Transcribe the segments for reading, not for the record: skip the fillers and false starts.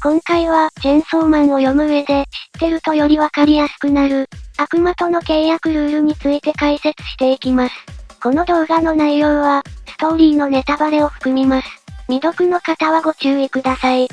今回は、チェンソーマンを読む上で、知ってるとよりわかりやすくなる、悪魔との契約ルールについて解説していきます。この動画の内容は、ストーリーのネタバレを含みます。未読の方はご注意ください。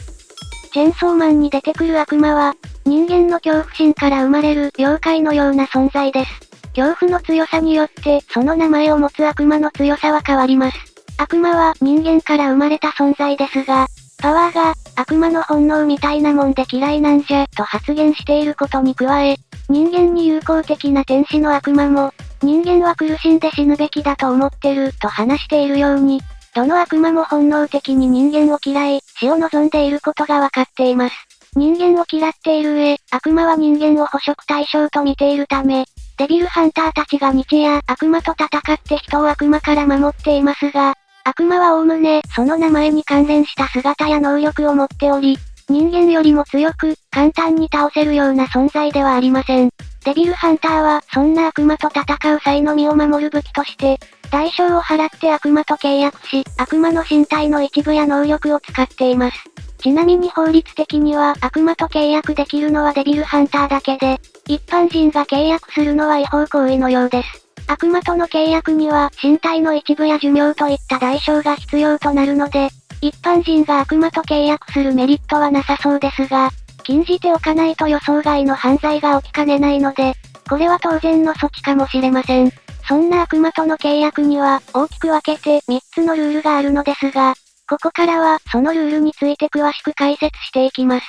チェンソーマンに出てくる悪魔は、人間の恐怖心から生まれる妖怪のような存在です。恐怖の強さによって、その名前を持つ悪魔の強さは変わります。悪魔は人間から生まれた存在ですが、パワーが、悪魔の本能みたいなもんで嫌いなんじゃ、と発言していることに加え、人間に友好的な天使の悪魔も、人間は苦しんで死ぬべきだと思ってる、と話しているように、どの悪魔も本能的に人間を嫌い、死を望んでいることがわかっています。人間を嫌っている上、悪魔は人間を捕食対象と見ているため、デビルハンターたちが日夜、悪魔と戦って人を悪魔から守っていますが、悪魔は概ね、その名前に関連した姿や能力を持っており、人間よりも強く、簡単に倒せるような存在ではありません。デビルハンターは、そんな悪魔と戦う際の身を守る武器として、代償を払って悪魔と契約し、悪魔の身体の一部や能力を使っています。ちなみに法律的には悪魔と契約できるのはデビルハンターだけで、一般人が契約するのは違法行為のようです。悪魔との契約には身体の一部や寿命といった代償が必要となるので、一般人が悪魔と契約するメリットはなさそうですが、禁じておかないと予想外の犯罪が起きかねないので、これは当然の措置かもしれません。そんな悪魔との契約には大きく分けて3つのルールがあるのですが、ここからはそのルールについて詳しく解説していきます。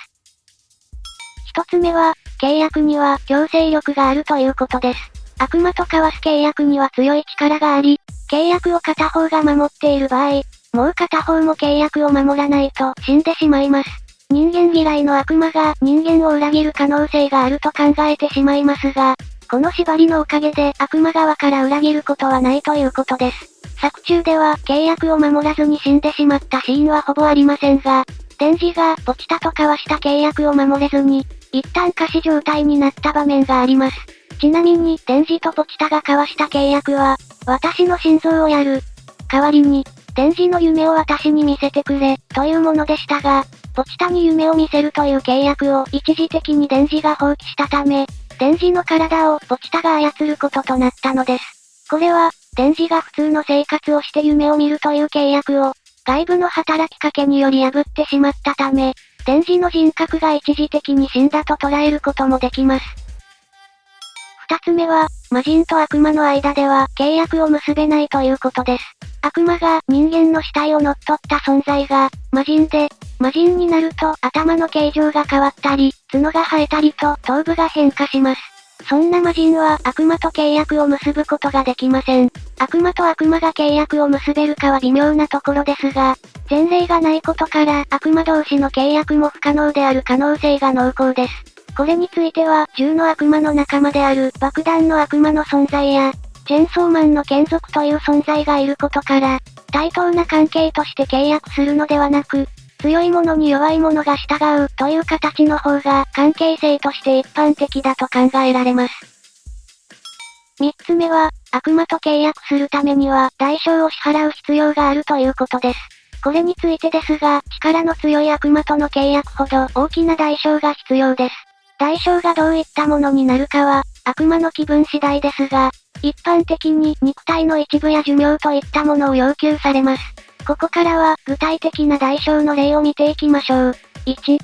1つ目は、契約には強制力があるということです。悪魔と交わす契約には強い力があり、契約を片方が守っている場合、もう片方も契約を守らないと死んでしまいます。人間嫌いの悪魔が人間を裏切る可能性があると考えてしまいますが、この縛りのおかげで悪魔側から裏切ることはないということです。作中では契約を守らずに死んでしまったシーンはほぼありませんが、デンジがポチタと交わした契約を守れずに、一旦仮死状態になった場面があります。ちなみに、デンジとポチタが交わした契約は、私の心臓をやる。代わりに、デンジの夢を私に見せてくれ、というものでしたが、ポチタに夢を見せるという契約を一時的にデンジが放棄したため、デンジの体をポチタが操ることとなったのです。これは、デンジが普通の生活をして夢を見るという契約を、外部の働きかけにより破ってしまったため、デンジの人格が一時的に死んだと捉えることもできます。二つ目は、魔人と悪魔の間では契約を結べないということです。悪魔が人間の死体を乗っ取った存在が、魔人で、魔人になると頭の形状が変わったり、角が生えたりと頭部が変化します。そんな魔人は悪魔と契約を結ぶことができません。悪魔と悪魔が契約を結べるかは微妙なところですが、前例がないことから悪魔同士の契約も不可能である可能性が濃厚です。これについては、銃の悪魔の仲間である爆弾の悪魔の存在や、チェンソーマンの眷属という存在がいることから、対等な関係として契約するのではなく、強い者に弱い者が従うという形の方が関係性として一般的だと考えられます。三つ目は、悪魔と契約するためには代償を支払う必要があるということです。これについてですが、力の強い悪魔との契約ほど大きな代償が必要です。代償がどういったものになるかは、悪魔の気分次第ですが、一般的に肉体の一部や寿命といったものを要求されます。ここからは、具体的な代償の例を見ていきましょう。1、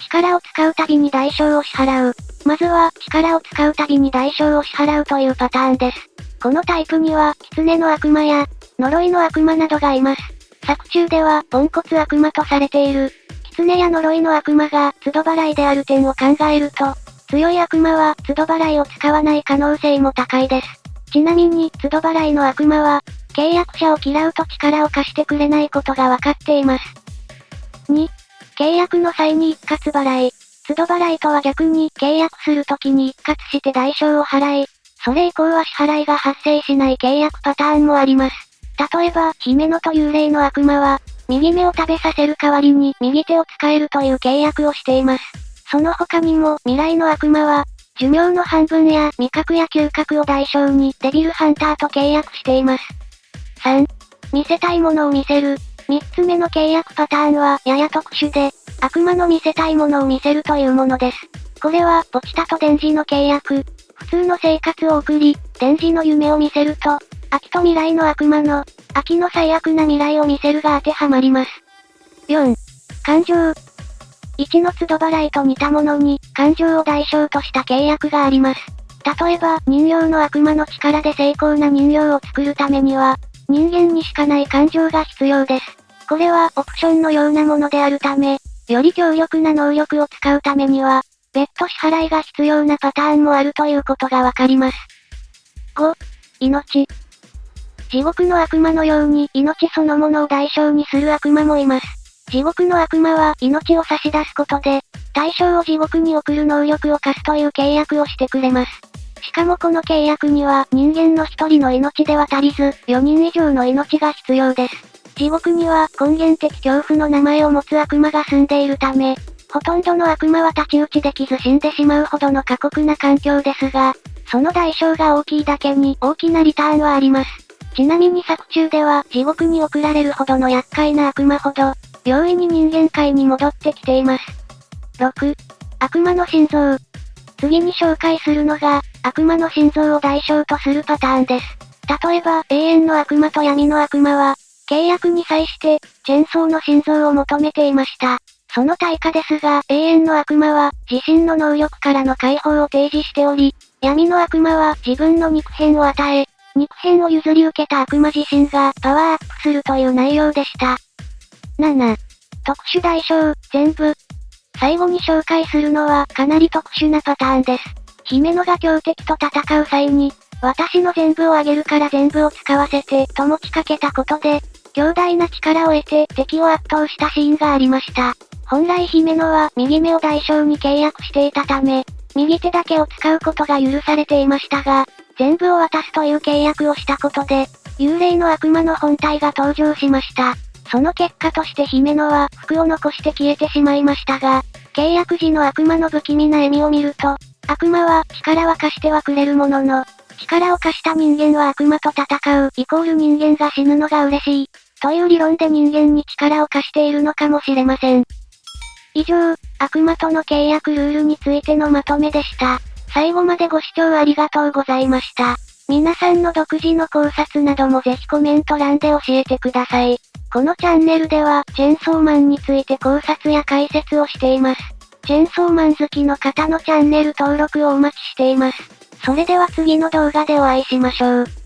力を使うたびに代償を支払う。まずは、力を使うたびに代償を支払うというパターンです。このタイプには、狐の悪魔や、呪いの悪魔などがいます。作中では、ポンコツ悪魔とされている、狐や呪いの悪魔が、都度払いである点を考えると、強い悪魔は、都度払いを使わない可能性も高いです。ちなみに、都度払いの悪魔は、契約者を嫌うと力を貸してくれないことがわかっています。2、契約の際に一括払い。都度払いとは逆に、契約するときに一括して代償を払い、それ以降は支払いが発生しない契約パターンもあります。例えば、姫野と幽霊の悪魔は、右目を食べさせる代わりに右手を使えるという契約をしています。その他にも未来の悪魔は、寿命の半分や味覚や嗅覚を代償にデビルハンターと契約しています。3、見せたいものを見せる。3つ目の契約パターンはやや特殊で、悪魔の見せたいものを見せるというものです。これは、ポチタと電磁の契約。普通の生活を送り、電磁の夢を見せると、秋と未来の悪魔の、秋の最悪な未来を見せるが当てはまります。4. 感情。1の都度払いと似たものに、感情を代償とした契約があります。例えば、人形の悪魔の力で精巧な人形を作るためには、人間にしかない感情が必要です。これは、オプションのようなものであるため、より強力な能力を使うためには、別途支払いが必要なパターンもあるということがわかります。5. 命。地獄の悪魔のように命そのものを代償にする悪魔もいます。地獄の悪魔は命を差し出すことで、対象を地獄に送る能力を貸すという契約をしてくれます。しかもこの契約には人間の1人の命では足りず、4人以上の命が必要です。地獄には根源的恐怖の名前を持つ悪魔が住んでいるため、ほとんどの悪魔は太刀打ちできず死んでしまうほどの過酷な環境ですが、その代償が大きいだけに大きなリターンはあります。ちなみに作中では地獄に送られるほどの厄介な悪魔ほど、容易に人間界に戻ってきています。6. 悪魔の心臓。次に紹介するのが、悪魔の心臓を代償とするパターンです。例えば、永遠の悪魔と闇の悪魔は、契約に際して、チェンソーの心臓を求めていました。その対価ですが、永遠の悪魔は、自身の能力からの解放を提示しており、闇の悪魔は自分の肉片を与え、肉片を譲り受けた悪魔自身がパワーアップするという内容でした。7. 特殊代償、全部。最後に紹介するのはかなり特殊なパターンです。姫野が強敵と戦う際に、私の全部をあげるから全部を使わせてと持ちかけたことで、強大な力を得て敵を圧倒したシーンがありました。本来姫野は右目を代償に契約していたため、右手だけを使うことが許されていましたが、全部を渡すという契約をしたことで、幽霊の悪魔の本体が登場しました。その結果として姫野は服を残して消えてしまいましたが、契約時の悪魔の不気味な笑みを見ると、悪魔は力は貸してはくれるものの、力を貸した人間は悪魔と戦うイコール人間が死ぬのが嬉しい、という理論で人間に力を貸しているのかもしれません。以上、悪魔との契約ルールについてのまとめでした。最後までご視聴ありがとうございました。皆さんの独自の考察などもぜひコメント欄で教えてください。このチャンネルでは、チェンソーマンについて考察や解説をしています。チェンソーマン好きの方のチャンネル登録をお待ちしています。それでは次の動画でお会いしましょう。